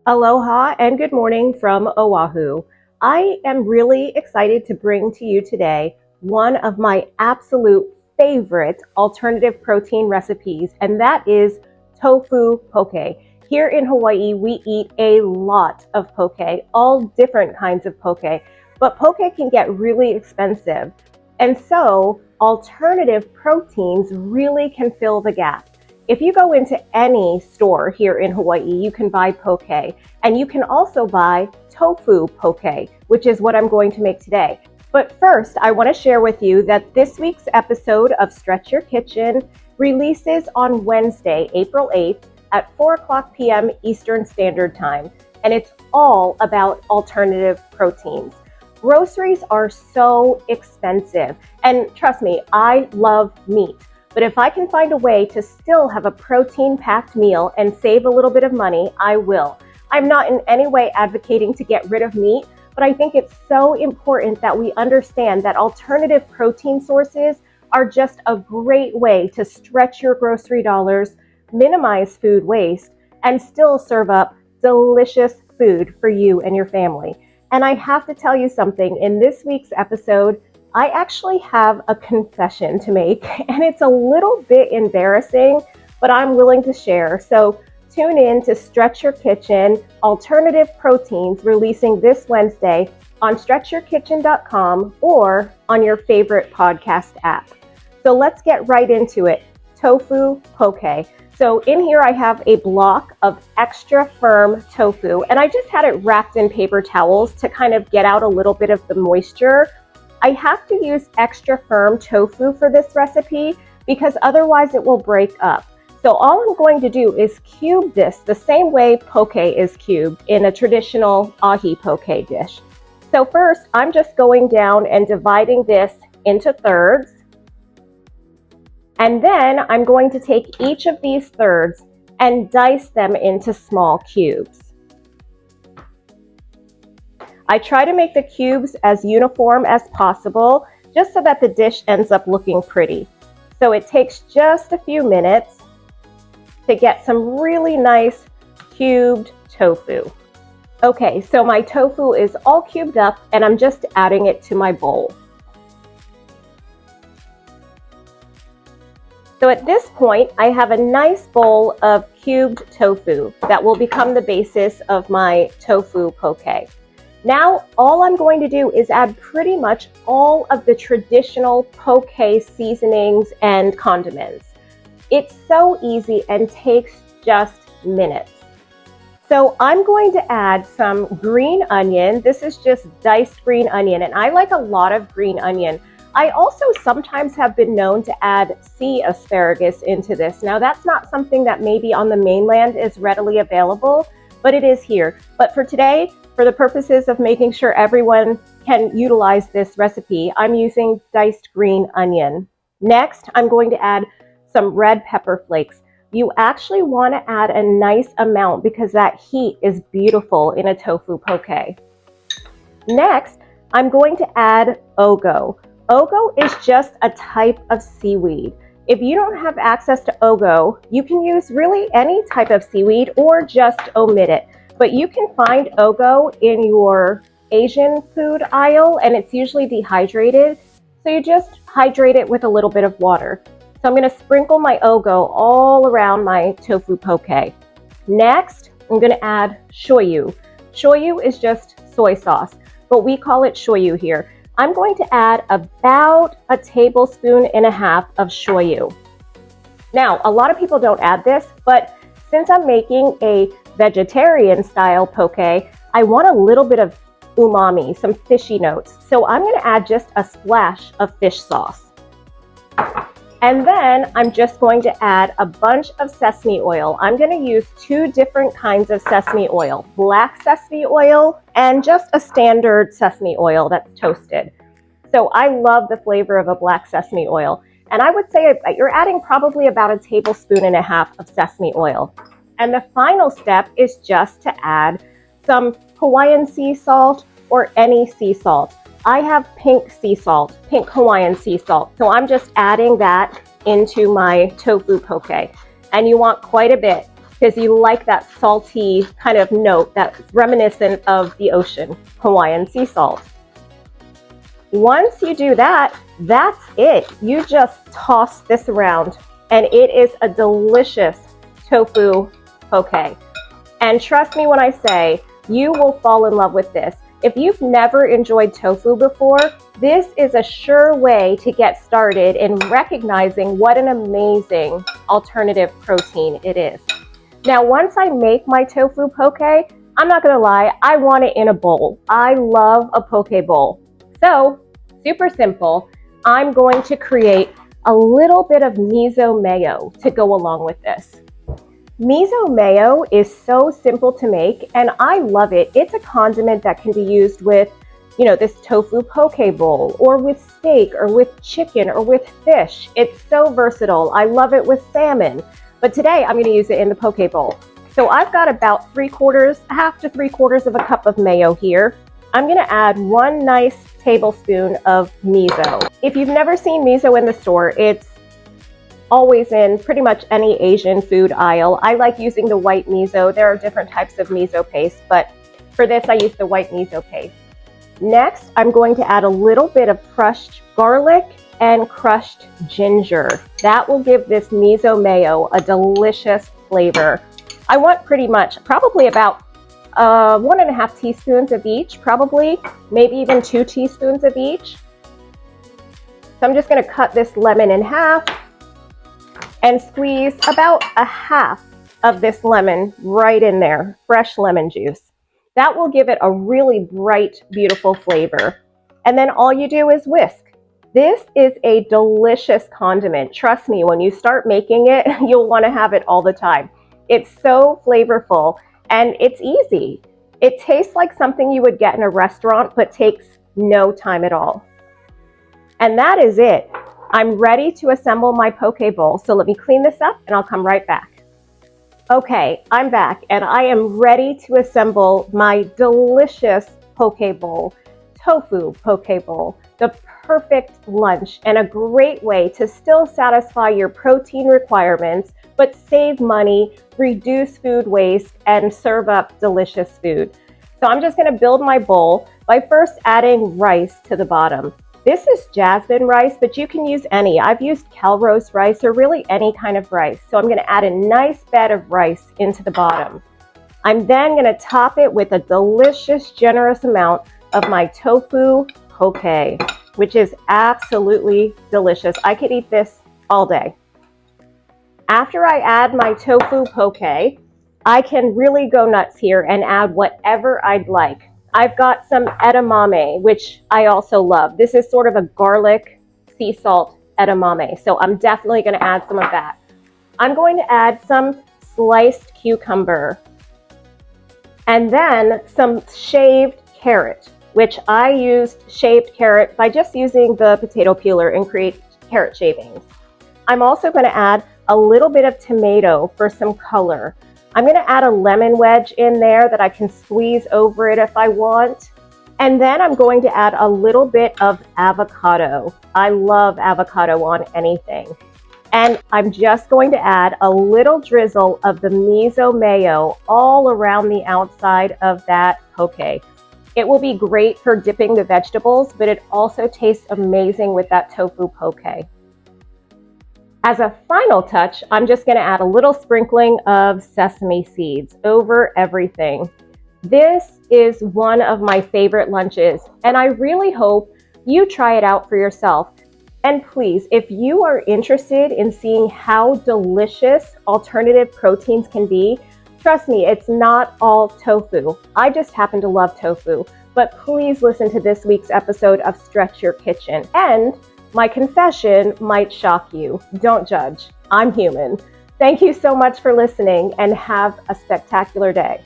Aloha and good morning from Oahu. I am really excited to bring to you today one of my absolute favorite alternative protein recipes, and that is tofu poke. Here in Hawaii, we eat a lot of poke, all different kinds of poke, but poke can get really expensive. And so alternative proteins really can fill the gap. If you go into any store here in Hawaii, you can buy poke, and you can also buy tofu poke, which is what I'm going to make today. But first, I want to share with you that this week's episode of Stretch Your Kitchen releases on Wednesday, April 8th at 4 o'clock p.m. Eastern Standard Time, and it's all about alternative proteins. Groceries are so expensive, and trust me, I love meat. But if I can find a way to still have a protein-packed meal and save a little bit of money, I will. I'm not in any way advocating to get rid of meat, but I think it's so important that we understand that alternative protein sources are just a great way to stretch your grocery dollars, minimize food waste, and still serve up delicious food for you and your family. And I have to tell you something, in this week's episode, I actually have a confession to make, and it's a little bit embarrassing, but I'm willing to share. So tune in to Stretch Your Kitchen, Alternative Proteins, releasing this Wednesday on stretchyourkitchen.com or on your favorite podcast app. So let's get right into it. Tofu poke. So in here I have a block of extra firm tofu, and I just had it wrapped in paper towels to kind of get out a little bit of the moisture. I have to use extra firm tofu for this recipe because otherwise it will break up. So all I'm going to do is cube this the same way poke is cubed in a traditional ahi poke dish. So first, I'm just going down and dividing this into thirds. And then I'm going to take each of these thirds and dice them into small cubes. I try to make the cubes as uniform as possible, just so that the dish ends up looking pretty. So it takes just a few minutes to get some really nice cubed tofu. Okay, so my tofu is all cubed up and I'm just adding it to my bowl. So at this point, I have a nice bowl of cubed tofu that will become the basis of my tofu poke. Now, all I'm going to do is add pretty much all of the traditional poke seasonings and condiments. It's so easy and takes just minutes. So I'm going to add some green onion. This is just diced green onion, and I like a lot of green onion. I also sometimes have been known to add sea asparagus into this. Now, that's not something that maybe on the mainland is readily available, but it is here. But for today, for the purposes of making sure everyone can utilize this recipe, I'm using diced green onion. Next, I'm going to add some red pepper flakes. You actually want to add a nice amount because that heat is beautiful in a tofu poke. Next, I'm going to add ogo. Ogo is just a type of seaweed. If you don't have access to ogo, you can use really any type of seaweed or just omit it. But you can find ogo in your Asian food aisle, and it's usually dehydrated. So you just hydrate it with a little bit of water. So I'm going to sprinkle my ogo all around my tofu poke. Next, I'm going to add shoyu. Shoyu is just soy sauce, but we call it shoyu here. I'm going to add about 1.5 tablespoons of shoyu. Now, a lot of people don't add this, but since I'm making a vegetarian style poke, I want a little bit of umami, some fishy notes. So I'm going to add just a splash of fish sauce. And then I'm just going to add a bunch of sesame oil. I'm going to use 2 different kinds of sesame oil, black sesame oil and just a standard sesame oil that's toasted. So I love the flavor of a black sesame oil. And I would say you're adding probably about 1.5 tablespoons of sesame oil. And the final step is just to add some Hawaiian sea salt or any sea salt. I have pink sea salt, pink Hawaiian sea salt. So I'm just adding that into my tofu poke. And you want quite a bit. because you like that salty kind of note that's reminiscent of the ocean, Hawaiian sea salt. Once you do that, that's it. You just toss this around and it is a delicious tofu poke. And trust me when I say, you will fall in love with this. If you've never enjoyed tofu before, this is a sure way to get started in recognizing what an amazing alternative protein it is. Now, once I make my tofu poke, I'm not gonna lie, I want it in a bowl. I love a poke bowl. So, super simple, I'm going to create a little bit of miso mayo to go along with this. Miso mayo is so simple to make and I love it. It's a condiment that can be used with, this tofu poke bowl or with steak or with chicken or with fish. It's so versatile. I love it with salmon, but today I'm going to use it in the poke bowl. So I've got about half to 3/4 of a cup of mayo here. I'm going to add 1 nice tablespoon of miso. If you've never seen miso in the store, it's always in pretty much any Asian food aisle. I like using the white miso. There are different types of miso paste, but for this I use the white miso paste. Next, I'm going to add a little bit of crushed garlic and crushed ginger. That will give this miso mayo a delicious flavor. I want probably about 1.5 teaspoons of each, probably, maybe even 2 teaspoons of each. So I'm just going to cut this lemon in half and squeeze about a half of this lemon right in there, fresh lemon juice. That will give it a really bright, beautiful flavor. And then all you do is whisk. This is a delicious condiment. Trust me, when you start making it, you'll want to have it all the time. It's so flavorful and it's easy. It tastes like something you would get in a restaurant, but takes no time at all. And that is it. I'm ready to assemble my poke bowl. So let me clean this up and I'll come right back. Okay, I'm back and I am ready to assemble my delicious poke bowl, tofu poke bowl, the perfect lunch and a great way to still satisfy your protein requirements, but save money, reduce food waste, and serve up delicious food. So I'm just gonna build my bowl by first adding rice to the bottom. This is jasmine rice, but you can use any. I've used Calrose rice or really any kind of rice. So I'm gonna add a nice bed of rice into the bottom. I'm then gonna top it with a delicious, generous amount of my tofu poke, which is absolutely delicious. I could eat this all day. After I add my tofu poke, I can really go nuts here and add whatever I'd like. I've got some edamame, which I also love. This is sort of a garlic sea salt edamame, so I'm definitely going to add some of that. I'm going to add some sliced cucumber and then some shaved carrot, which I used shaved carrot by just using the potato peeler and create carrot shavings. I'm also going to add a little bit of tomato for some color. I'm going to add a lemon wedge in there that I can squeeze over it if I want. And then I'm going to add a little bit of avocado. I love avocado on anything. And I'm just going to add a little drizzle of the miso mayo all around the outside of that poke. It will be great for dipping the vegetables, but it also tastes amazing with that tofu poke. As a final touch, I'm just going to add a little sprinkling of sesame seeds over everything. This is one of my favorite lunches, and I really hope you try it out for yourself. And please, if you are interested in seeing how delicious alternative proteins can be, trust me, it's not all tofu. I just happen to love tofu, but please listen to this week's episode of Stretch Your Kitchen. And my confession might shock you. Don't judge. I'm human. Thank you so much for listening and have a spectacular day.